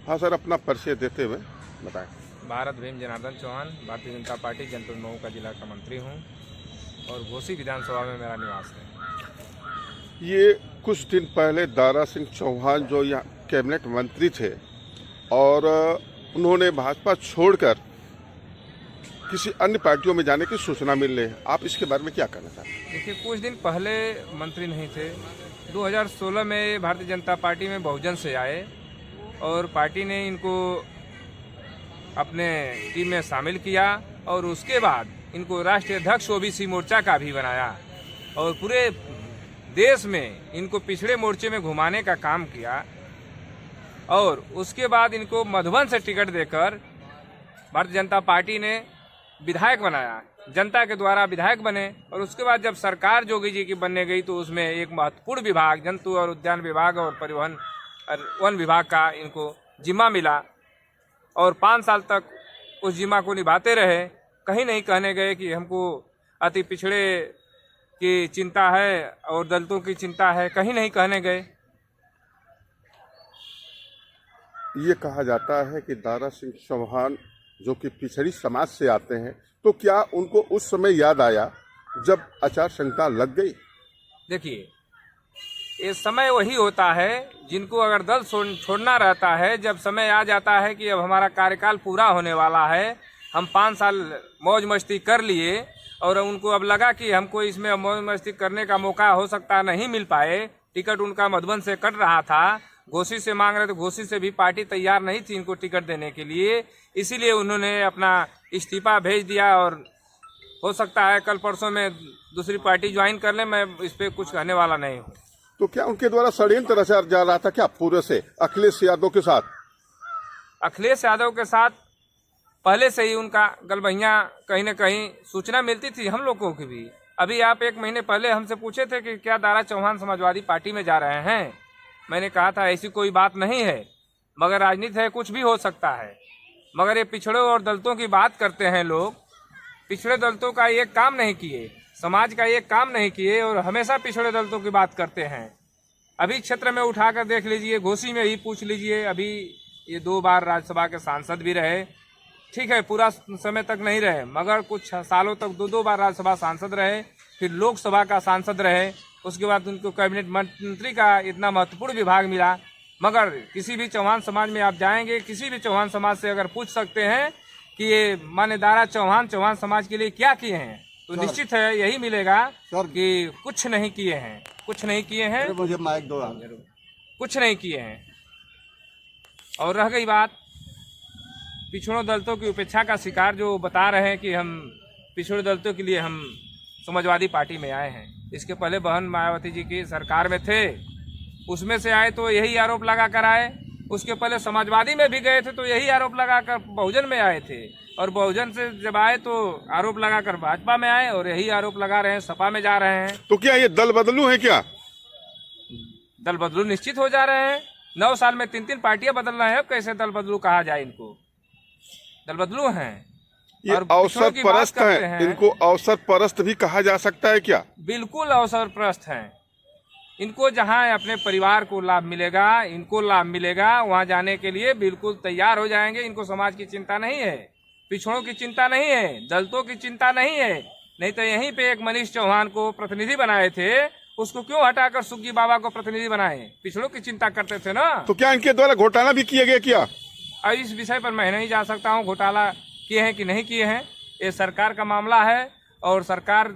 हाँ सर, अपना परिचय देते हुए बताएं। भारत भीम जनार्दन चौहान, भारतीय जनता पार्टी जनपद मऊ का जिला का मंत्री हूँ और घोसी विधानसभा में मेरा निवास है। ये कुछ दिन पहले दारा सिंह चौहान जो यहाँ कैबिनेट मंत्री थे और उन्होंने भाजपा छोड़कर किसी अन्य पार्टियों में जाने की सूचना मिल रही है, आप इसके बारे में क्या कहना चाहते हैं? देखिए, कुछ दिन पहले मंत्री नहीं थे। 2016 में भारतीय जनता पार्टी में बहुजन से आए और पार्टी ने इनको अपने टीम में शामिल किया और उसके बाद इनको राष्ट्रीय अध्यक्ष ओबीसी मोर्चा का भी बनाया और पूरे देश में इनको पिछड़े मोर्चे में घुमाने का काम किया और उसके बाद इनको मधुबन से टिकट देकर भारतीय जनता पार्टी ने विधायक बनाया, जनता के द्वारा विधायक बने। और उसके बाद जब सरकार जोगी जी की बनने गई तो उसमें एक महत्वपूर्ण विभाग जंतु और उद्यान विभाग और परिवहन और वन विभाग का इनको जिम्मा मिला और 5 साल तक उस जिम्मा को निभाते रहे। कहीं नहीं कहने गए कि हमको अति पिछड़े की चिंता है और दलितों की चिंता है, कहीं नहीं कहने गए। ये कहा जाता है कि दारा सिंह चौहान जो कि पिछड़ी समाज से आते हैं, तो क्या उनको उस समय याद आया जब आचार संहिता लग गई? देखिए, ये समय वही होता है जिनको अगर दल छोड़ना रहता है, जब समय आ जाता है कि अब हमारा कार्यकाल पूरा होने वाला है, हम 5 साल मौज मस्ती कर लिए और उनको अब लगा कि हमको इसमें मौज मस्ती करने का मौका हो सकता नहीं मिल पाए। टिकट उनका मधुबन से कट रहा था, घोसी से मांग रहे थे, घोसी से भी पार्टी तैयार नहीं थी इनको टिकट देने के लिए, इसीलिए उन्होंने अपना इस्तीफा भेज दिया और हो सकता है कल परसों में दूसरी पार्टी ज्वाइन कर ले। मैं इस पर कुछ कहने वाला नहीं हूँ। तो क्या उनके द्वारा षड्यंत्र रचा जा रहा था क्या पूरे से अखिलेश यादव के साथ? अखिलेश यादव के साथ पहले से ही उनका गलबहियाँ कहीं न कहीं सूचना मिलती थी हम लोगों की भी। अभी आप 1 महीने पहले हमसे पूछे थे कि क्या दारा चौहान समाजवादी पार्टी में जा रहे हैं। मैंने कहा था ऐसी कोई बात नहीं है, मगर राजनीति है, कुछ भी हो सकता है। मगर ये पिछड़ों और दलितों की बात करते हैं लोग, पिछड़े दलितों का एक काम नहीं किए, समाज का एक काम नहीं किए और हमेशा पिछड़े दलितों की बात करते हैं। अभी क्षेत्र में उठाकर देख लीजिए, घोसी में ही पूछ लीजिए, अभी ये 2 बार राज्यसभा के सांसद भी रहे। ठीक है, पूरा समय तक नहीं रहे, मगर कुछ सालों तक 2 बार राज्यसभा सांसद रहे, फिर लोकसभा का सांसद रहे। उसके बाद उनको कैबिनेट मंत्री का इतना महत्वपूर्ण विभाग मिला। मगर किसी भी चौहान समाज में आप जाएंगे, किसी भी चौहान समाज से अगर पूछ सकते हैं कि ये माने दारा चौहान समाज के लिए क्या किए हैं, तो निश्चित है यही मिलेगा कि कुछ नहीं किए हैं, कुछ नहीं किए हैं, मुझे माइक दो। कुछ नहीं किए हैं। और रह गई बात पिछड़ों दलितों की उपेक्षा का शिकार, जो बता रहे हैं कि हम पिछड़े दलितों के लिए हम समाजवादी पार्टी में आए हैं। इसके पहले बहन मायावती जी की सरकार में थे, उसमें से आए तो यही आरोप लगा कर आए। उसके पहले समाजवादी में भी गए थे तो यही आरोप लगाकर बहुजन में आए थे, और बहुजन से जब आए तो आरोप लगाकर भाजपा में आए और यही आरोप लगा रहे हैं, सपा में जा रहे हैं। तो क्या ये दल बदलू है क्या? दल बदलू निश्चित हो जा रहे हैं। 9 साल में 3 पार्टियां बदल रहे हैं, अब कैसे दल बदलू कहा जाए इनको? दल बदलू हैं, ये अवसर परस्त हैं, इनको अवसर परस्त भी कहा जा सकता है क्या? बिल्कुल अवसर परस्त हैं। इनको जहां अपने परिवार को लाभ मिलेगा, इनको लाभ मिलेगा, वहां जाने के लिए बिल्कुल तैयार हो जाएंगे। इनको समाज की चिंता नहीं है, पिछड़ों की चिंता नहीं है, दलितों की चिंता नहीं है। नहीं तो यहीं पे एक मनीष चौहान को प्रतिनिधि बनाए थे, उसको क्यों हटाकर सुग्गी बाबा को प्रतिनिधि बनाए? पिछड़ों की चिंता करते थे ना। तो क्या इनके द्वारा घोटाला भी किया गया क्या? अब इस विषय पर मैं नहीं जा सकता हूँ, घोटाला किए हैं कि नहीं किए हैं, ये सरकार का मामला है और सरकार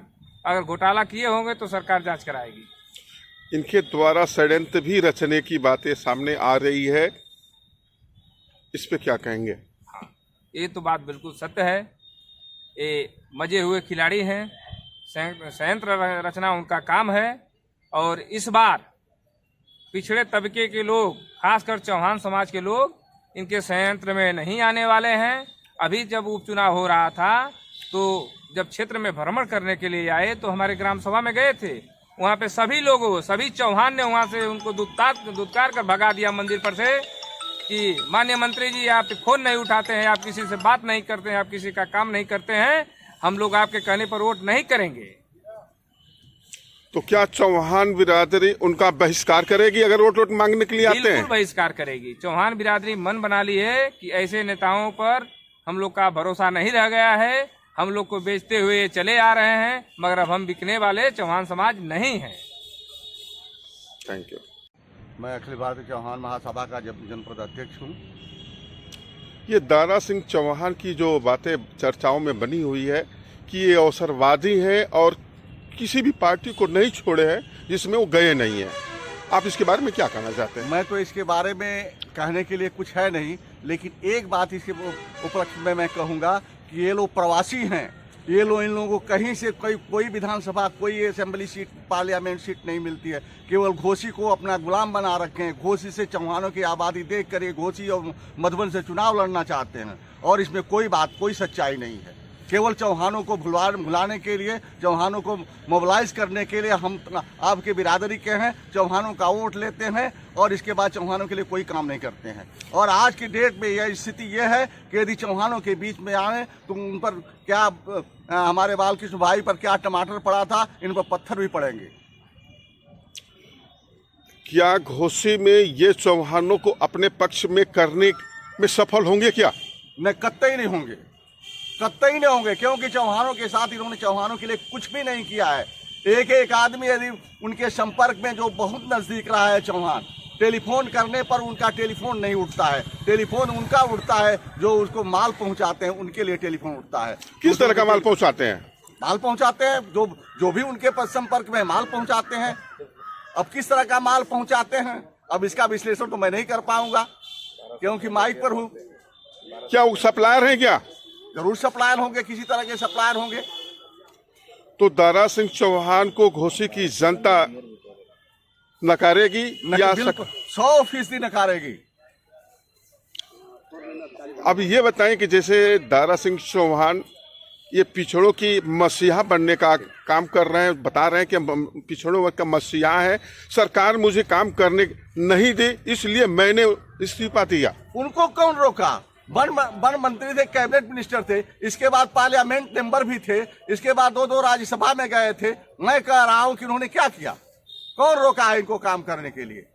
अगर घोटाला किए होंगे तो सरकार जांच कराएगी। इनके द्वारा षड्यंत्र भी रचने की बातें सामने आ रही है, इस पे क्या कहेंगे? हाँ, ये तो बात बिल्कुल सत्य है। ये मजे हुए खिलाड़ी हैं, संयंत्र रचना उनका काम है। और इस बार पिछड़े तबके के लोग, खासकर चौहान समाज के लोग, इनके संयंत्र में नहीं आने वाले हैं। अभी जब उपचुनाव हो रहा था तो जब क्षेत्र में भ्रमण करने के लिए आए तो हमारे ग्राम सभा में गए थे, वहाँ पे सभी लोगों, सभी चौहान ने वहाँ से उनको दुत्कार कर भगा दिया मंदिर पर से कि माननीय मंत्री जी, आप फोन नहीं उठाते हैं, आप किसी से बात नहीं करते हैं, आप किसी का काम नहीं करते हैं, हम लोग आपके कहने पर वोट नहीं करेंगे। तो क्या चौहान बिरादरी उनका बहिष्कार करेगी अगर वोट मांगने के लिए आते बिल्कुल हैं? बहिष्कार करेगी। चौहान बिरादरी मन बना ली है कि ऐसे नेताओं पर हम लोग का भरोसा नहीं रह गया है। हम लोग को बेचते हुए चले आ रहे हैं, मगर अब हम बिकने वाले चौहान समाज नहीं है। Thank you. मैं अखिल भारतीय चौहान महासभा का जनपद अध्यक्ष हूँ। ये दारा सिंह चौहान की जो बातें चर्चाओं में बनी हुई है कि ये अवसरवादी हैं और किसी भी पार्टी को नहीं छोड़े हैं जिसमें वो गए नहीं हैं। आप इसके बारे में क्या कहना चाहते हैं? मैं तो इसके बारे में कहने के लिए कुछ है नहीं, लेकिन एक बात इसके उपलक्ष्य में मैं कहूँगा कि ये लोग प्रवासी हैं। ये लोग, इन लोगों को कहीं से कोई विधानसभा, कोई असेंबली सीट, पार्लियामेंट सीट नहीं मिलती है। केवल घोसी को अपना गुलाम बना रखे हैं। घोसी से चौहानों की आबादी देख कर ये घोसी और मधुबन से चुनाव लड़ना चाहते हैं, और इसमें कोई सच्चाई नहीं है। केवल चौहानों को भुलाने के लिए, चौहानों को मोबिलाइज करने के लिए हम आपके बिरादरी के हैं, चौहानों का वोट लेते हैं और इसके बाद चौहानों के लिए कोई काम नहीं करते हैं। और आज की डेट में यह स्थिति यह है कि यदि चौहानों के बीच में आए तो उन पर क्या, हमारे बालकृष्ण भाई पर क्या टमाटर पड़ा था, इन पर पत्थर भी पड़ेंगे। क्या घोसी में ये चौहानों को अपने पक्ष में करने में सफल होंगे क्या? न कतई नहीं होंगे, कतई नहीं होंगे, क्योंकि चौहानों के साथ इन्होंने चौहानों के लिए कुछ भी नहीं किया है। एक एक आदमी यदि उनके संपर्क में जो बहुत नजदीक रहा है चौहान, टेलीफोन करने पर उनका टेलीफोन नहीं उठता है। टेलीफोन उनका उठता है जो उसको माल पहुंचाते हैं, उनके लिए टेलीफोन उठता है। किस तरह का माल पहुंचाते हैं? माल पहुंचाते हैं, जो भी उनके पास संपर्क में माल पहुंचाते हैं। अब किस तरह का माल पहुंचाते हैं, अब इसका विश्लेषण तो मैं नहीं कर पाऊंगा क्योंकि माइक पर हूं। क्या वो सप्लायर हैं क्या? जरूर सप्लायर होंगे, किसी तरह के सप्लायर होंगे। तो दारा सिंह चौहान को घोसी की जनता नकारेगी या 100% नकारेगी। अब ये बताएं कि जैसे दारा सिंह चौहान ये पिछड़ों की मसीहा बनने का काम कर रहे हैं, बता रहे हैं कि पिछड़ों का मसीहा है, सरकार मुझे काम करने नहीं दे इसलिए मैंने इस्तीफा दिया। उनको कौन रोका? वन मंत्री थे, कैबिनेट मिनिस्टर थे, इसके बाद पार्लियामेंट मेंबर भी थे, इसके बाद दो राज्यसभा में गए थे। मैं कह रहा हूं कि उन्होंने क्या किया? कौन रोका है इनको काम करने के लिए?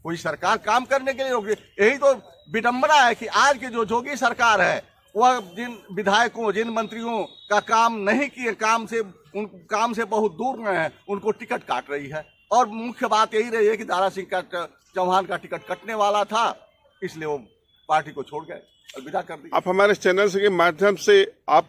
कोई सरकार काम करने के लिए रोक? यही तो विडंबना है कि आज की जो जोगी सरकार है वह जिन विधायकों, जिन मंत्रियों का काम नहीं किए, काम से बहुत दूर में है, उनको टिकट काट रही है। और मुख्य बात यही रही है कि दारा सिंह चौहान का टिकट कटने वाला था, इसलिए वो पार्टी को छोड़ गए और विदा कर दी। आप हमारे चैनल के माध्यम से आप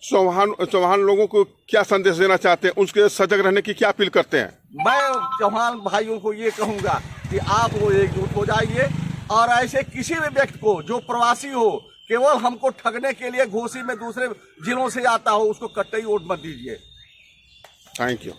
चौहान लोगों को क्या संदेश देना चाहते हैं, उसके सजग रहने की क्या अपील करते हैं? मैं चौहान भाइयों को ये कहूंगा कि आप वो एकजुट हो जाइए और ऐसे किसी भी व्यक्ति को जो प्रवासी हो, केवल हमको ठगने के लिए घोसी में दूसरे जिलों से आता हो, उसको कतई वोट मत दीजिए। Thank you.